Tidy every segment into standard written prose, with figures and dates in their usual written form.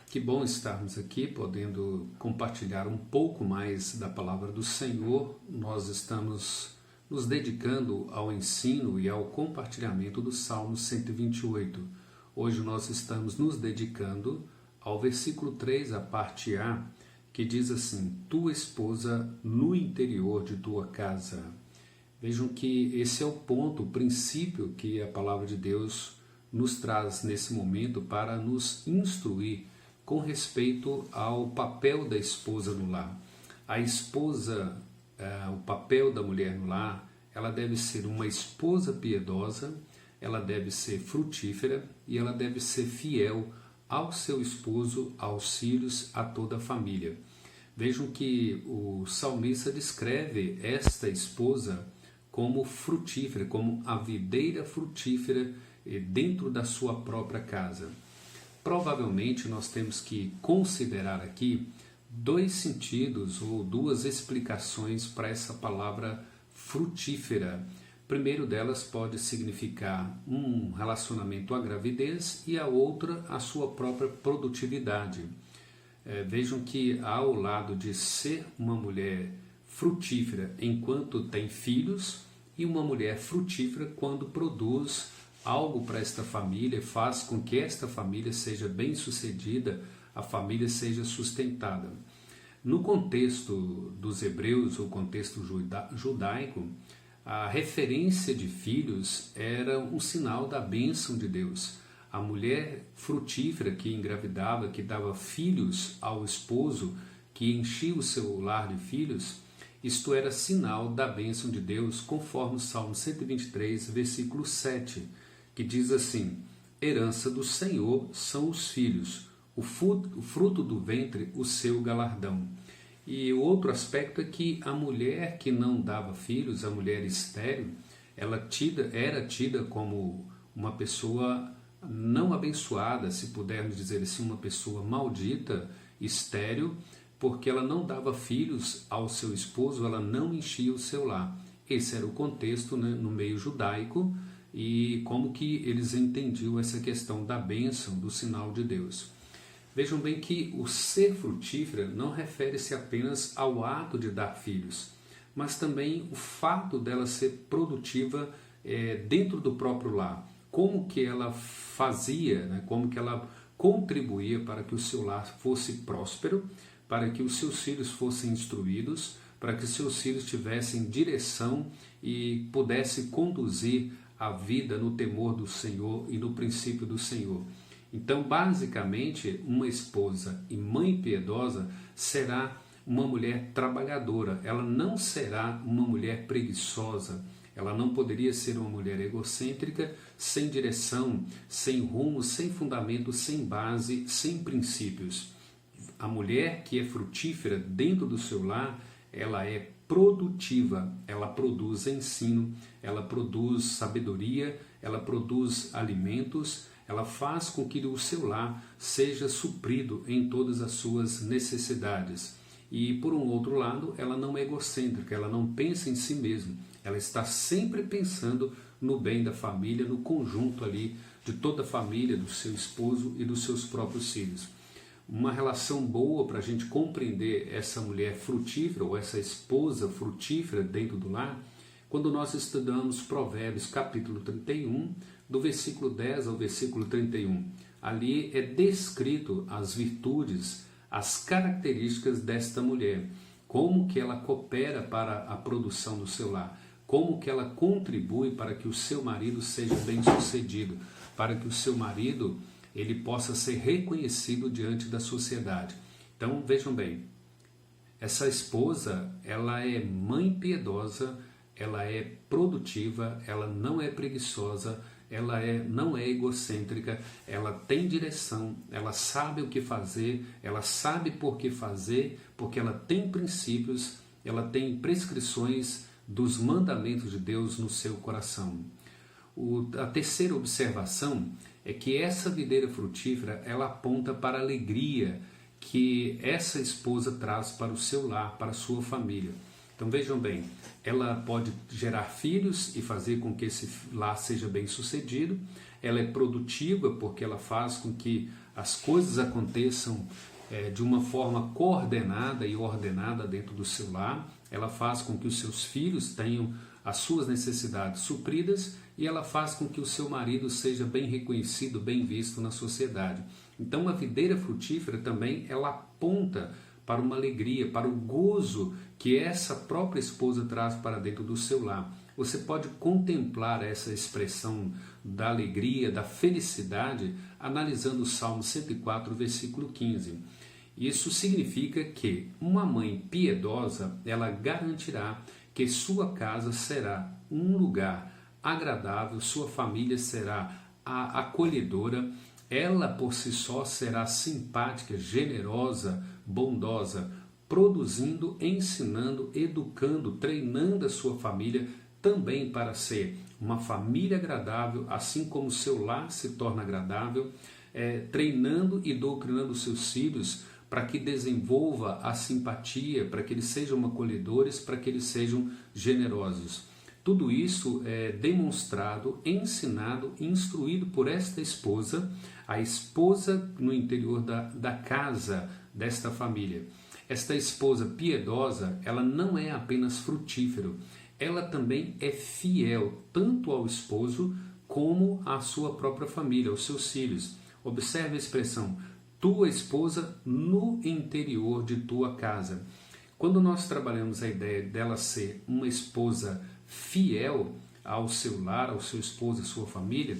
Que bom estarmos aqui, podendo compartilhar um pouco mais da palavra do Senhor. Nós estamos nos dedicando ao ensino e ao compartilhamento do Salmo 128. Hoje nós estamos nos dedicando ao versículo 3, a parte A, que diz assim: tua esposa no interior de tua casa. Vejam que esse é o ponto, o princípio que a palavra de Deus nos traz nesse momento para nos instruir com respeito ao papel da esposa no lar. A esposa, o papel da mulher no lar, ela deve ser uma esposa piedosa, ela deve ser frutífera e ela deve ser fiel ao seu esposo, aos filhos, a toda a família. Vejam que o salmista descreve esta esposa como frutífera, como a videira frutífera dentro da sua própria casa. Provavelmente nós temos que considerar aqui dois sentidos ou duas explicações para essa palavra frutífera. Primeiro delas pode significar um relacionamento à gravidez e a outra a sua própria produtividade. Vejam que ao lado de ser uma mulher frutífera enquanto tem filhos e uma mulher frutífera quando produz algo para esta família, faz com que esta família seja bem-sucedida, a família seja sustentada. No contexto dos hebreus, ou contexto judaico, a referência de filhos era um sinal da bênção de Deus. A mulher frutífera que engravidava, que dava filhos ao esposo, que enchia o seu lar de filhos, isto era sinal da bênção de Deus, conforme o Salmo 123, versículo 7, que diz assim: herança do Senhor são os filhos, o fruto do ventre, o seu galardão. E o outro aspecto é que a mulher que não dava filhos, a mulher estéril, ela era tida como uma pessoa não abençoada, se pudermos dizer assim, uma pessoa maldita, estéril, porque ela não dava filhos ao seu esposo, ela não enchia o seu lar. Esse era o contexto, né, no meio judaico, e como que eles entendiam essa questão da bênção, do sinal de Deus. Vejam bem que o ser frutífera não refere-se apenas ao ato de dar filhos, mas também o fato dela ser produtiva dentro do próprio lar. Como que ela fazia, né, como que ela contribuía para que o seu lar fosse próspero, para que os seus filhos fossem instruídos, para que os seus filhos tivessem direção e pudessem conduzir a vida no temor do Senhor e no princípio do Senhor. Então, basicamente, uma esposa e mãe piedosa será uma mulher trabalhadora. Ela não será uma mulher preguiçosa. Ela não poderia ser uma mulher egocêntrica, sem direção, sem rumo, sem fundamento, sem base, sem princípios. A mulher que é frutífera dentro do seu lar, ela é produtiva, ela produz ensino, ela produz sabedoria, ela produz alimentos, ela faz com que o seu lar seja suprido em todas as suas necessidades. E por um outro lado, ela não é egocêntrica, ela não pensa em si mesma, ela está sempre pensando no bem da família, no conjunto ali de toda a família, do seu esposo e dos seus próprios filhos. Uma relação boa para a gente compreender essa mulher frutífera ou essa esposa frutífera dentro do lar, quando nós estudamos Provérbios capítulo 31, do versículo 10 ao versículo 31. Ali é descrito as virtudes, as características desta mulher, como que ela coopera para a produção do seu lar, como que ela contribui para que o seu marido seja bem-sucedido, para que o seu marido ele possa ser reconhecido diante da sociedade. Então, vejam bem, essa esposa, ela é mãe piedosa, ela é produtiva, ela não é preguiçosa, ela não é egocêntrica, ela tem direção, ela sabe o que fazer, ela sabe por que fazer, porque ela tem princípios, ela tem prescrições dos mandamentos de Deus no seu coração. A terceira observação é que essa videira frutífera, ela aponta para a alegria que essa esposa traz para o seu lar, para a sua família. Então vejam bem, ela pode gerar filhos e fazer com que esse lar seja bem sucedido, ela é produtiva porque ela faz com que as coisas aconteçam de uma forma coordenada e ordenada dentro do seu lar. Ela faz com que os seus filhos tenham as suas necessidades supridas e ela faz com que o seu marido seja bem reconhecido, bem visto na sociedade. Então a videira frutífera também ela aponta para uma alegria, para o gozo que essa própria esposa traz para dentro do seu lar. Você pode contemplar essa expressão da alegria, da felicidade, analisando o Salmo 104, versículo 15. Isso significa que uma mãe piedosa, ela garantirá que sua casa será um lugar agradável, sua família será acolhedora, ela por si só será simpática, generosa, bondosa, produzindo, ensinando, educando, treinando a sua família também para ser uma família agradável, assim como o seu lar se torna agradável, treinando e doutrinando os seus filhos para que desenvolva a simpatia, para que eles sejam acolhedores, para que eles sejam generosos. Tudo isso é demonstrado, ensinado, instruído por esta esposa, a esposa no interior da casa desta família. Esta esposa piedosa, ela não é apenas frutífera, ela também é fiel tanto ao esposo como à sua própria família, aos seus filhos. Observe a expressão, tua esposa no interior de tua casa. Quando nós trabalhamos a ideia dela ser uma esposa fiel ao seu lar, ao seu esposo, à sua família,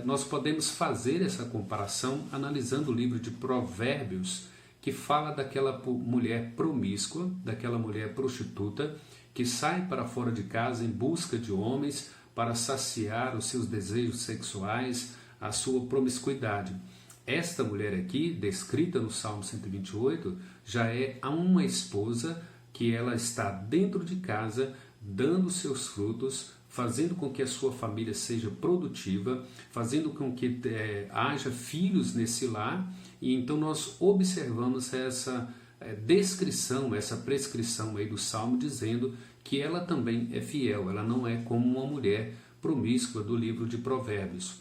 nós podemos fazer essa comparação analisando o livro de Provérbios, que fala daquela mulher promíscua, daquela mulher prostituta, que sai para fora de casa em busca de homens para saciar os seus desejos sexuais, a sua promiscuidade. Esta mulher aqui, descrita no Salmo 128, já é uma esposa que ela está dentro de casa, dando seus frutos, fazendo com que a sua família seja produtiva, fazendo com que haja filhos nesse lar. E então nós observamos essa descrição, essa prescrição aí do Salmo, dizendo que ela também é fiel, ela não é como uma mulher promíscua do livro de Provérbios.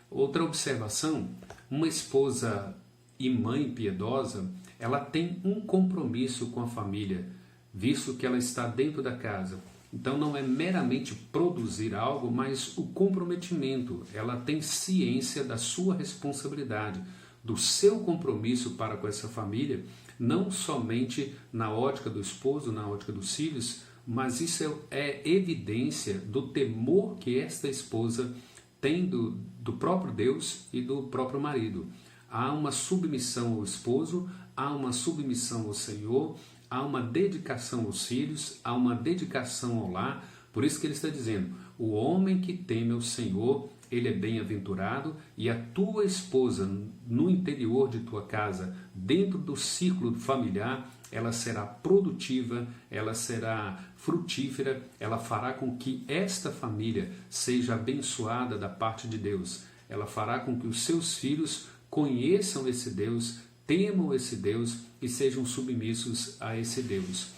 Outra observação, uma esposa e mãe piedosa, ela tem um compromisso com a família, visto que ela está dentro da casa. Então não é meramente produzir algo, mas o comprometimento. Ela tem ciência da sua responsabilidade, do seu compromisso para com essa família, não somente na ótica do esposo, na ótica dos filhos, mas isso é evidência do temor que esta esposa tem do próprio Deus e do próprio marido. Há uma submissão ao esposo, há uma submissão ao Senhor, há uma dedicação aos filhos, há uma dedicação ao lar. Por isso que ele está dizendo, o homem que teme ao Senhor, ele é bem-aventurado, e a tua esposa no interior de tua casa, dentro do círculo familiar, ela será produtiva, ela será frutífera, ela fará com que esta família seja abençoada da parte de Deus. Ela fará com que os seus filhos conheçam esse Deus, temam esse Deus e sejam submissos a esse Deus.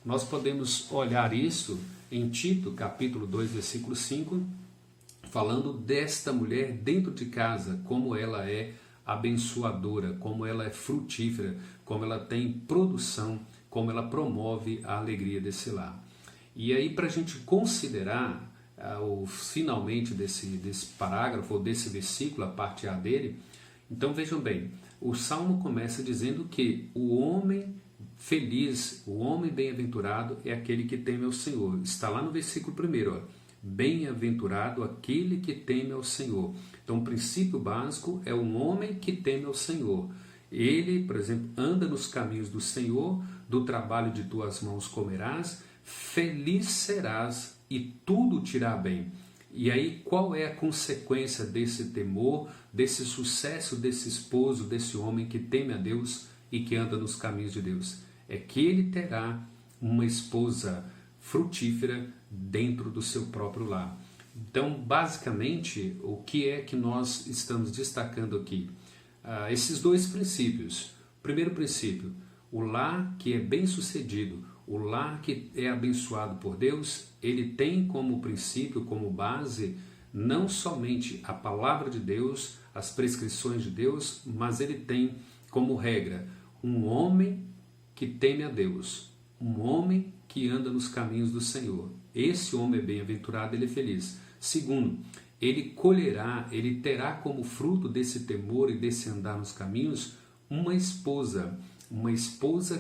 Nós podemos olhar isso em Tito, capítulo 2, versículo 5, falando desta mulher dentro de casa, como ela é abençoadora, como ela é frutífera, como ela tem produção, como ela promove a alegria desse lar. E aí, para a gente considerar finalmente desse parágrafo, ou desse versículo, a parte A dele, então vejam bem, o Salmo começa dizendo que o homem feliz, o homem bem-aventurado é aquele que teme ao Senhor. Está lá no versículo 1, bem-aventurado aquele que teme ao Senhor. Então o princípio básico é um homem que teme ao Senhor. Ele, por exemplo, anda nos caminhos do Senhor, do trabalho de tuas mãos comerás, feliz serás e tudo te irá bem. E aí, qual é a consequência desse temor, desse sucesso desse esposo, desse homem que teme a Deus e que anda nos caminhos de Deus? É que ele terá uma esposa frutífera dentro do seu próprio lar. Então, basicamente, o que é que nós estamos destacando aqui? Esses dois princípios. Primeiro princípio, o lar que é bem-sucedido, o lar que é abençoado por Deus, ele tem como princípio, como base, não somente a palavra de Deus, as prescrições de Deus, mas ele tem como regra um homem que teme a Deus, um homem que anda nos caminhos do Senhor. Esse homem é bem-aventurado, ele é feliz. Segundo, ele colherá, ele terá como fruto desse temor e desse andar nos caminhos uma esposa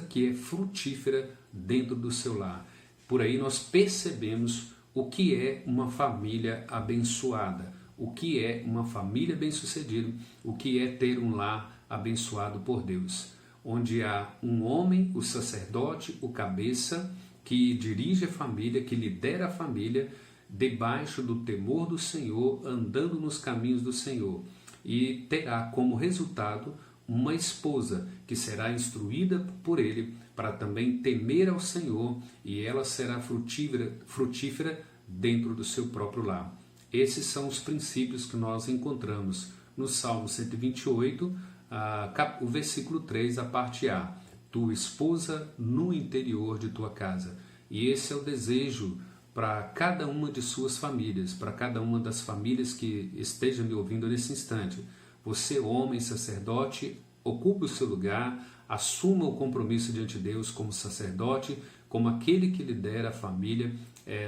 que é frutífera dentro do seu lar. Por aí nós percebemos o que é uma família abençoada, o que é uma família bem-sucedida, o que é ter um lar abençoado por Deus, onde há um homem, o sacerdote, o cabeça, que dirige a família, que lidera a família, debaixo do temor do Senhor, andando nos caminhos do Senhor, e terá como resultado uma esposa que será instruída por ele para também temer ao Senhor, e ela será frutífera dentro do seu próprio lar. Esses são os princípios que nós encontramos no Salmo 128, o versículo 3, a parte A. Tua esposa no interior de tua casa. E esse é o desejo para cada uma de suas famílias, para cada uma das famílias que esteja me ouvindo nesse instante. Você, homem, sacerdote, ocupe o seu lugar, assuma o compromisso diante de Deus como sacerdote, como aquele que lidera a família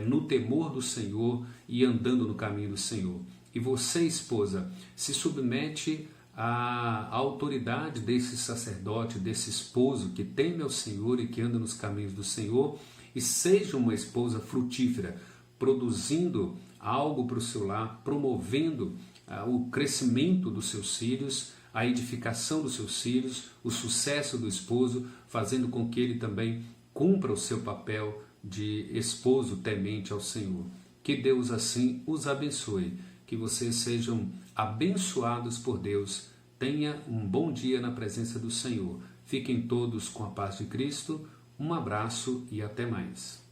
no temor do Senhor e andando no caminho do Senhor. E você, esposa, se submete à autoridade desse sacerdote, desse esposo que teme ao Senhor e que anda nos caminhos do Senhor, e seja uma esposa frutífera, produzindo algo para o seu lar, promovendo o crescimento dos seus filhos, a edificação dos seus filhos, o sucesso do esposo, fazendo com que ele também cumpra o seu papel de esposo temente ao Senhor. Que Deus assim os abençoe, que vocês sejam abençoados por Deus. Tenha um bom dia na presença do Senhor. Fiquem todos com a paz de Cristo. Um abraço e até mais.